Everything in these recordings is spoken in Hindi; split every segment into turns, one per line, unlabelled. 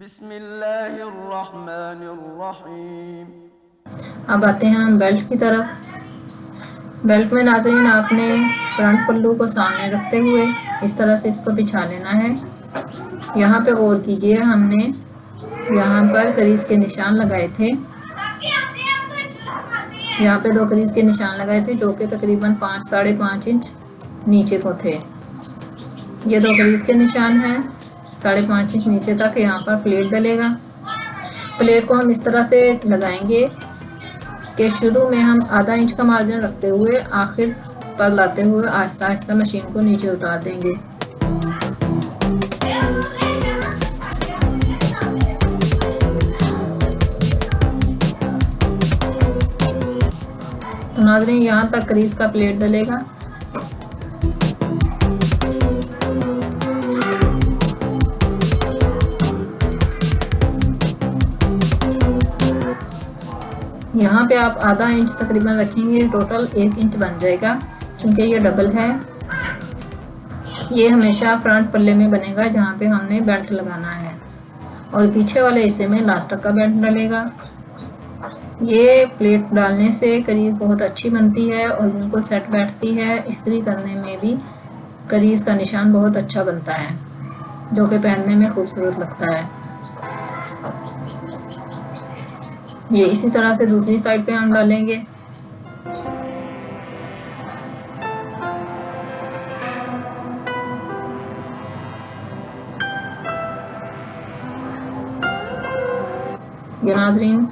बिस्मिल्लाहिर्रहमानिर्रहीम।
अब आते हैं हम बेल्ट की तरफ। बेल्ट में नाज़रीन आपने फ्रंट पल्लू को सामने रखते हुए इस तरह से इसको बिछा लेना है। यहाँ पे गौर कीजिए, हमने यहाँ पर करीज के निशान लगाए थे। यहाँ पे 2 करीज के निशान लगाए थे जो कि तकरीबन 5-5.5 इंच नीचे को थे। ये 2 करीज के निशान हैं। 5.5 इंच नीचे तक यहाँ पर प्लेट डलेगा। प्लेट को हम इस तरह से लगाएंगे कि शुरू में हम आधा इंच का मार्जिन रखते हुए आखिर पर लाते हुए आहिस्ता आहिस्ता मशीन को नीचे उतार देंगे। तो नाज़रीन यहाँ तक करीज का प्लेट डलेगा। यहाँ पे आप आधा इंच तकरीबन रखेंगे, टोटल 1 इंच बन जाएगा क्योंकि ये डबल है। ये हमेशा फ्रंट पल्ले में बनेगा जहाँ पे हमने बेल्ट लगाना है, और पीछे वाले हिस्से में लास्टिक का बेल्ट डलेगा। ये प्लेट डालने से करीज बहुत अच्छी बनती है और बिल्कुल सेट बैठती है। इस्त्री करने में भी करीज का निशान बहुत अच्छा बनता है जो कि पहनने में खूबसूरत लगता है। ये इसी तरह से दूसरी साइड पे हम डालेंगे। ये नाज़रीन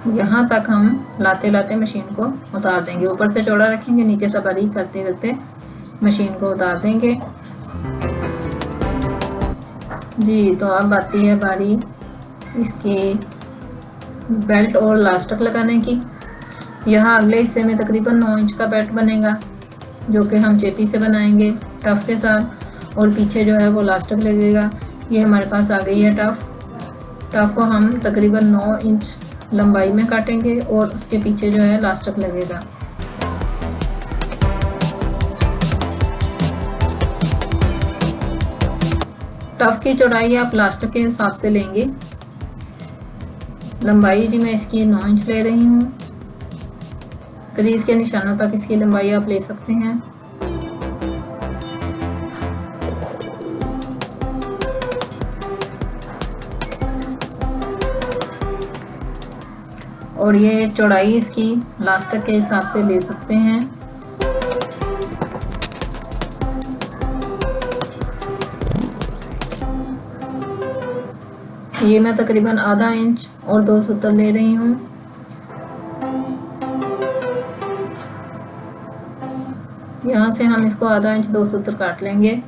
यहाँ तक हम लाते लाते मशीन को उतार देंगे। ऊपर से चौड़ा रखेंगे, नीचे से बारीक करते करते मशीन को उतार देंगे। जी, तो अब आती है बारी इसकी बेल्ट और लास्टिक लगाने की। यहाँ अगले हिस्से में तकरीबन 9 इंच का बेल्ट बनेगा जो कि हम चेपी से बनाएंगे टफ के साथ, और पीछे जो है वो लास्टिक लगेगा। ये हमारे पास आ गई है टफ। टफ को हम तकरीबन 9 इंच लंबाई में काटेंगे और उसके पीछे जो है लास्टिक लगेगा। टफ की चौड़ाई आप लास्टिक के हिसाब से लेंगे। लंबाई जी मैं इसकी 9 इंच ले रही हूँ। क्रीज के निशानों तक इसकी लंबाई आप ले सकते हैं। और ये चौड़ाई इसकी लास्टिक के हिसाब से ले सकते हैं। ये मैं तकरीबन आधा इंच और 2 सूत्र ले रही हूँ। यहाँ से हम इसको आधा इंच 2 सूत्र काट लेंगे।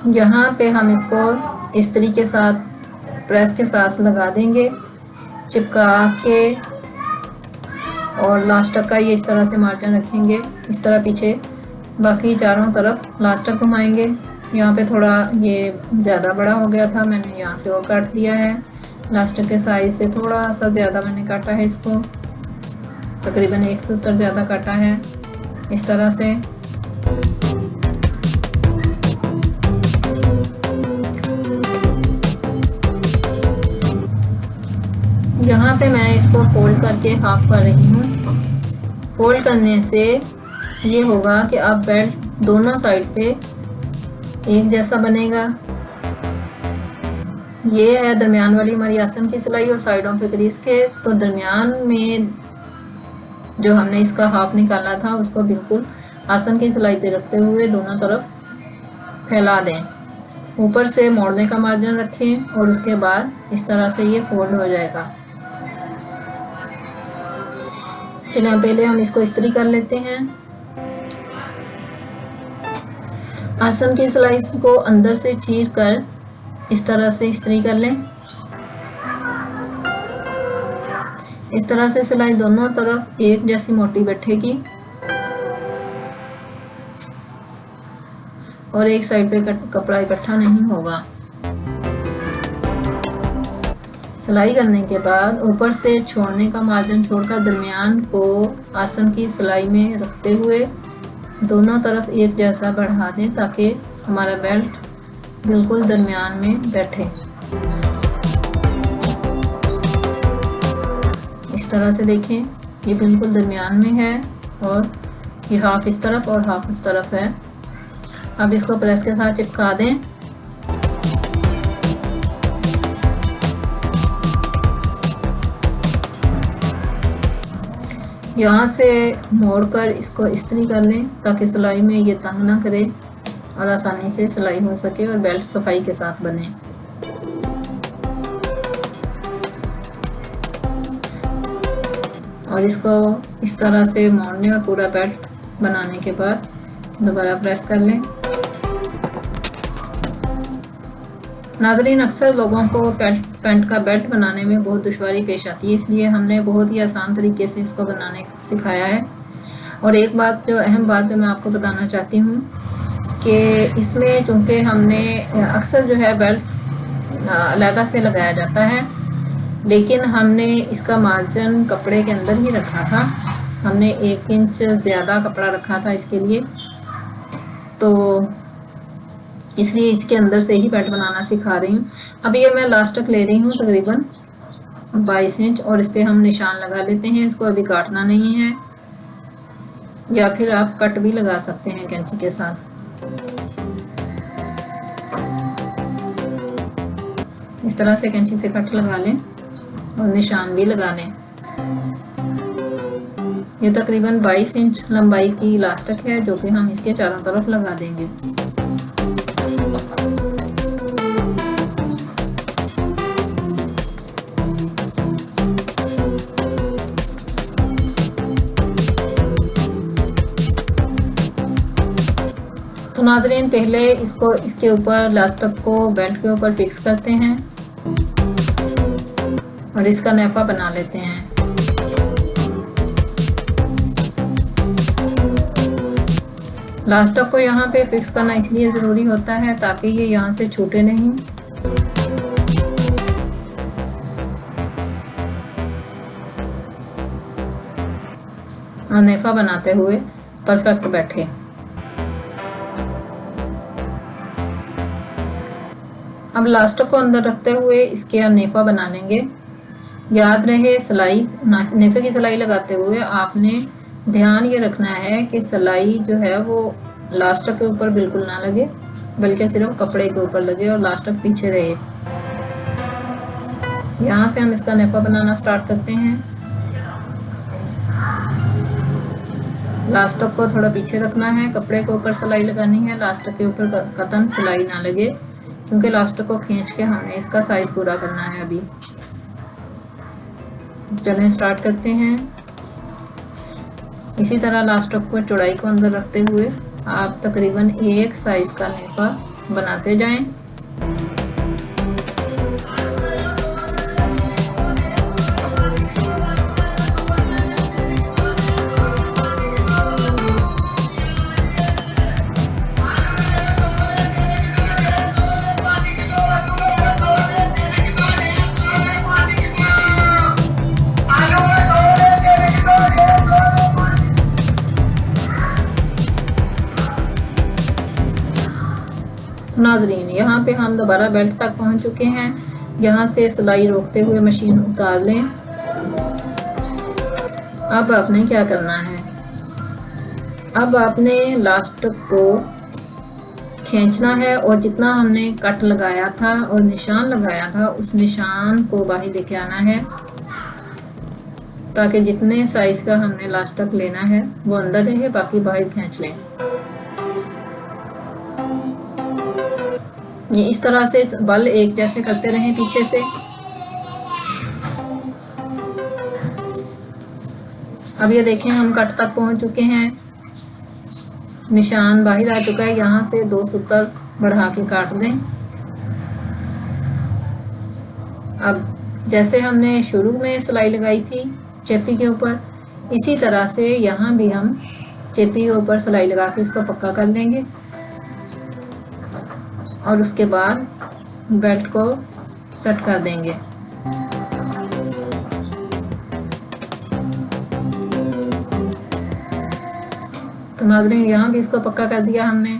यहाँ पे हम इसको इस्त्री के साथ प्रेस के साथ लगा देंगे चिपका के, और लास्टिक का ये इस तरह से मार्जिन रखेंगे इस तरह पीछे। बाकी चारों तरफ लास्टिक घुमाएंगे। यहाँ पे थोड़ा ये ज़्यादा बड़ा हो गया था, मैंने यहाँ से और काट दिया है। लास्टिक के साइज से थोड़ा सा ज़्यादा मैंने काटा है इसको, तकरीबन 1 सूत्र ज़्यादा काटा है इस तरह से। यहाँ पे मैं इसको फोल्ड करके हाफ कर रही हूँ। फोल्ड करने से ये होगा कि अब बेल्ट दोनों साइड पे एक जैसा बनेगा। ये है दरमियान वाली हमारी आसन की सिलाई और साइडों पे क्रीज के। तो दरमियान में जो हमने इसका हाफ निकाला था उसको बिल्कुल आसन की सिलाई पे रखते हुए दोनों तरफ फैला दें। ऊपर से मोड़ने का मार्जिन रखें और उसके बाद इस तरह से ये फोल्ड हो जाएगा। चलिए पहले हम इसको इस्त्री कर लेते हैं। आसन की सिलाई को अंदर से चीर कर इस तरह से इस्त्री कर लें। इस तरह से सिलाई दोनों तरफ एक जैसी मोटी बैठेगी और एक साइड पे कपड़ा इकट्ठा नहीं होगा। सिलाई करने के बाद ऊपर से छोड़ने का मार्जिन छोड़कर दरमियान को आसन की सिलाई में रखते हुए दोनों तरफ एक जैसा बढ़ा दें ताकि हमारा बेल्ट बिल्कुल दरमियान में बैठे। इस तरह से देखें, ये बिल्कुल दरमियान में है और ये हाफ इस तरफ और हाफ इस तरफ है। अब इसको प्रेस के साथ चिपका दें। यहाँ से मोड़कर इसको इस्त्री कर लें ताकि सिलाई में ये तंग ना करे और आसानी से सिलाई हो सके और बेल्ट सफाई के साथ बने। और इसको इस तरह से मोड़ने और पूरा बेल्ट बनाने के बाद दोबारा प्रेस कर लें। नाज़रीन, अक्सर लोगों को पैंट का बेल्ट बनाने में बहुत दुश्वारी पेश आती है, इसलिए हमने बहुत ही आसान तरीके से इसको बनाने सिखाया है। और एक बात जो अहम बात जो मैं आपको बताना चाहती हूँ कि इसमें चूँकि हमने अक्सर जो है बेल्ट अलग से लगाया जाता है, लेकिन हमने इसका मार्जिन कपड़े के अंदर ही रखा था। हमने 1 इंच ज़्यादा कपड़ा रखा था इसके लिए, तो इसलिए इसके अंदर से ही बेल्ट बनाना सिखा रही हूँ। अब ये मैं लास्ट तक ले रही हूँ तकरीबन 22 इंच और इस पर हम निशान लगा लेते हैं। इसको अभी काटना नहीं है, या फिर आप कट भी लगा सकते हैं कैंची के साथ। इस तरह से कैंची से कट लगा लें और निशान भी लगा लें। ये तकरीबन 22 इंच लंबाई की इलास्टिक है जो कि हम इसके चारों तरफ लगा देंगे। तो नाज़रीन, पहले इसको इसके ऊपर इलास्टिक को बेल्ट के ऊपर फिक्स करते हैं और इसका नेफा बना लेते हैं। इलास्टिक को यहाँ पे फिक्स करना इसलिए ज़रूरी होता है ताकि ये यहाँ से छूटे नहीं। और नेफा बनाते हुए परफेक्ट बैठे। अब इलास्टिक को अंदर रखते हुए इसके हम नेफा बना लेंगे। याद रहे, सिलाई नेफे की सिलाई लगाते हुए आपने ध्यान ये रखना है कि सिलाई जो है वो इलास्टिक के ऊपर बिल्कुल ना लगे, बल्कि सिर्फ कपड़े के ऊपर लगे और इलास्टिक पीछे रहे। यहाँ से हम इसका नेफा बनाना स्टार्ट करते हैं। इलास्टिक को थोड़ा पीछे रखना है, कपड़े के ऊपर सिलाई लगानी है, इलास्टिक के ऊपर कतन सिलाई ना लगे, क्योंकि इलास्टिक को खींच के हमने इसका साइज पूरा करना है। अभी चलें स्टार्ट करते हैं। इसी तरह इलास्टिक को चौड़ाई को अंदर रखते हुए आप तकरीबन एक साइज का नेफा बनाते जाएं। नाज़रीन, यहाँ पे हम दोबारा बेल्ट तक पहुँच चुके हैं। यहाँ से सिलाई रोकते हुए मशीन उतार लें। अब आपने क्या करना है, अब आपने इलास्टिक को खींचना है और जितना हमने कट लगाया था और निशान लगाया था उस निशान को बाहर लेके आना है, ताकि जितने साइज का हमने इलास्टिक लेना है वो अंदर रहे, बाकी बाहर खींच लें। ये इस तरह से बल एक जैसे करते रहें पीछे से। अब ये देखें हम कट तक पहुंच चुके हैं। निशान बाहर आ चुका है, यहाँ से 2 सूतर बढ़ा के काट दें। अब जैसे हमने शुरू में सिलाई लगाई थी चेपी के ऊपर, इसी तरह से यहाँ भी हम चेपी के ऊपर सिलाई लगा के इसको पक्का कर लेंगे और उसके बाद बेल्ट को सेट कर देंगे। तो नाज़रीन यहाँ भी इसको पक्का कर दिया हमने।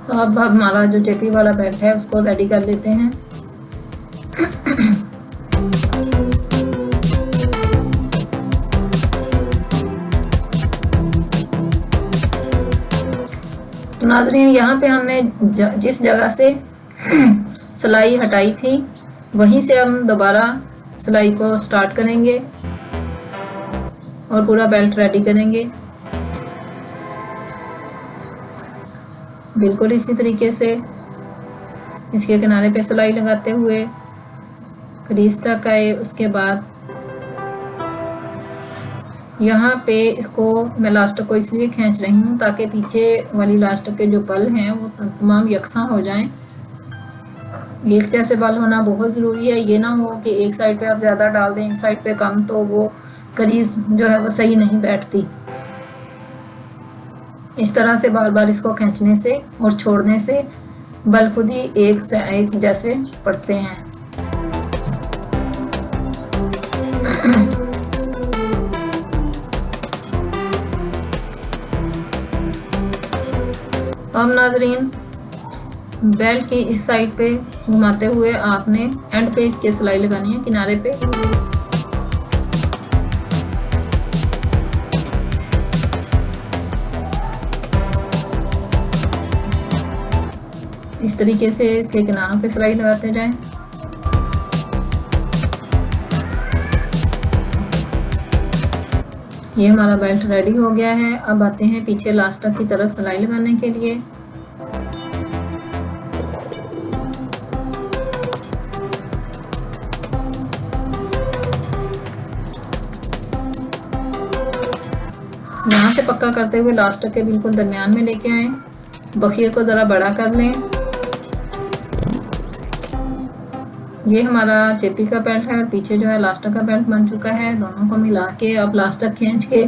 तो अब हमारा जो चेपी वाला बेल्ट है उसको रेडी कर लेते हैं। तो नाज़रीन यहाँ पे हमने जिस जगह से सिलाई हटाई थी वहीं से हम दोबारा सिलाई को स्टार्ट करेंगे और पूरा बेल्ट रेडी करेंगे। बिल्कुल इसी तरीके से इसके किनारे पे सिलाई लगाते हुए क्रीज तक आए। उसके बाद यहाँ पे इसको मैं लास्टिक को इसलिए खींच रही हूँ ताकि पीछे वाली लास्टिक के जो बल हैं वो तमाम यकसा हो जाएं। एक जैसे बल होना बहुत ज़रूरी है, ये ना हो कि एक साइड पे आप ज़्यादा डाल दें एक साइड पे कम, तो वो क्रीज जो है वो सही नहीं बैठती। इस तरह से बार बार इसको खींचने से और छोड़ने से बल खुद ही एक से एक जैसे पड़ते हैं। अब नाजरीन बेल्ट की इस साइड पे घुमाते हुए आपने एंड पे इसके सिलाई लगानी है किनारे पे। इस तरीके से इसके किनारों पे सिलाई लगाते जाएं। ये हमारा बेल्ट रेडी हो गया है। अब आते हैं पीछे लास्टिक की तरफ सिलाई लगाने के लिए। यहाँ से पक्का करते हुए लास्टिक के बिल्कुल दरमियान में लेके आए, बखिए को ज़रा बड़ा कर लें। ये हमारा चेपी का बेल्ट है और पीछे जो है लास्टिक का बेल्ट बन चुका है। दोनों को मिला के अब लास्टिक खींच के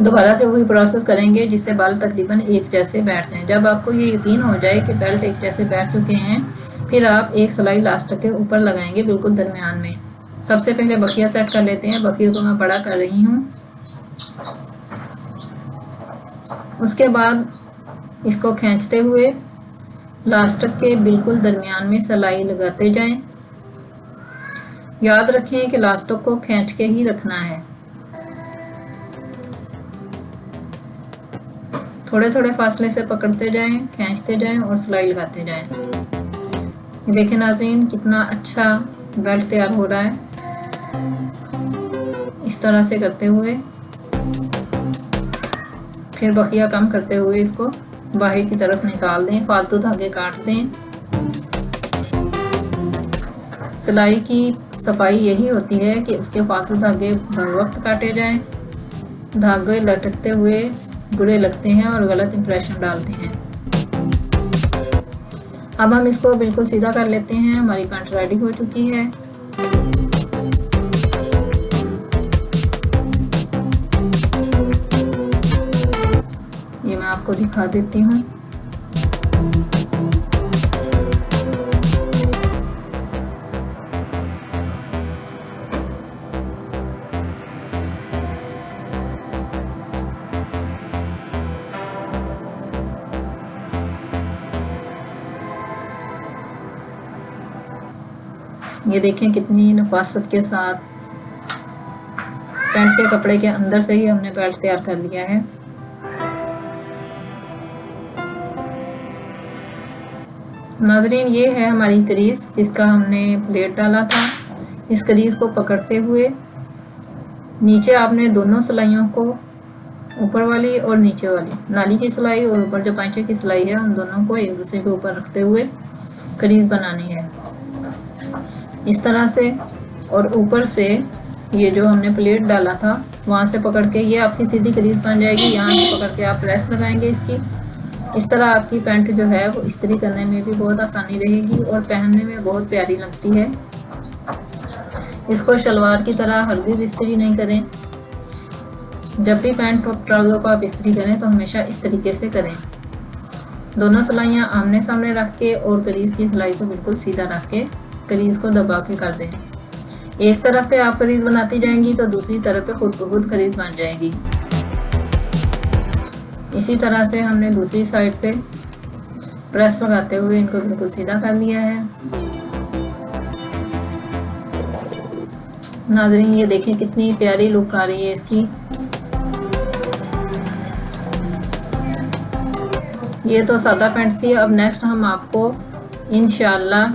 दोबारा से वही प्रोसेस करेंगे जिससे बाल तकरीबन एक जैसे बैठ जाएं। जब आपको ये यकीन हो जाए कि बेल्ट एक जैसे बैठ चुके हैं, फिर आप एक सिलाई लास्टिक के ऊपर लगाएंगे बिल्कुल दरमियान में। सबसे पहले बखिया सेट कर लेते हैं। बखिए को मैं बड़ा कर रही हूँ। उसके बाद इसको खींचते हुए लास्टिक के बिल्कुल दरमियान में सिलाई लगाते जाएं। याद रखें कि लास्टिक को खींच के ही रखना है। थोड़े थोड़े फासले से पकड़ते जाएं, खींचते जाएं और सिलाई लगाते जाएं। ये देखें नाज़रीन कितना अच्छा बेल्ट तैयार हो रहा है। इस तरह से करते हुए फिर बखिया कम करते हुए इसको बाहर की तरफ निकाल दें, फालतू धागे काट दें। सिलाई की सफाई यही होती है कि उसके फालतू धागे बर वक्त काटे जाएं। धागे लटकते हुए बुरे लगते हैं और गलत इंप्रेशन डालते हैं। अब हम इसको बिल्कुल सीधा कर लेते हैं। हमारी पैंट रेडी हो चुकी है। ये मैं आपको दिखा देती हूँ। ये देखें कितनी नफासत के साथ पैंट के कपड़े के अंदर से ही हमने बेल्ट तैयार कर लिया है। नाजरीन, ये है हमारी क्रीज जिसका हमने प्लेट डाला था। इस क्रीज को पकड़ते हुए नीचे आपने दोनों सिलाइयों को, ऊपर वाली और नीचे वाली नाली की सिलाई और ऊपर जो पांचे की सिलाई है, उन दोनों को एक दूसरे के ऊपर रखते हुए क्रीज बनानी है इस तरह से। और ऊपर से ये जो हमने प्लेट डाला था वहाँ से पकड़ के ये आपकी सीधी क्रीज बन जाएगी। यहाँ से पकड़ के आप प्रेस लगाएंगे इसकी। इस तरह आपकी पैंट जो है वो इस्त्री करने में भी बहुत आसानी रहेगी और पहनने में बहुत प्यारी लगती है। इसको शलवार की तरह हरगिज़ इस्त्री नहीं करें। जब भी पैंट और ट्राउज़र को आप इस्त्री करें तो हमेशा इस तरीके से करें। दोनों सिलाइयाँ आमने सामने रख के और क्रीज की सिलाई को बिल्कुल सीधा रख के क्रीज को दबा के कर दें। एक तरफ पे आप क्रीज बनाती जाएंगी तो दूसरी तरफ पे खुद ब खुद क्रीज बन जाएगी। इसी तरह से हमने दूसरी साइड पे प्रेस लगाते हुए इनको बिल्कुल सीधा कर लिया है। नाज़रीन, ये देखें कितनी प्यारी लुक आ रही है इसकी। ये तो सादा पैंट थी। अब नेक्स्ट हम आपको इंशाल्लाह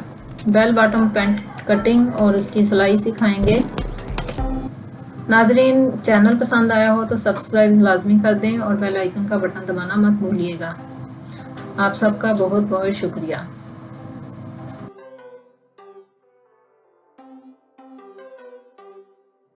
बेल बॉटम पैंट कटिंग और उसकी सिलाई सिखाएंगे। नाजरीन, चैनल पसंद आया हो तो सब्सक्राइब लाजमी कर दें और बेल आइकन का बटन दबाना मत भूलिएगा। आप सबका बहुत बहुत शुक्रिया।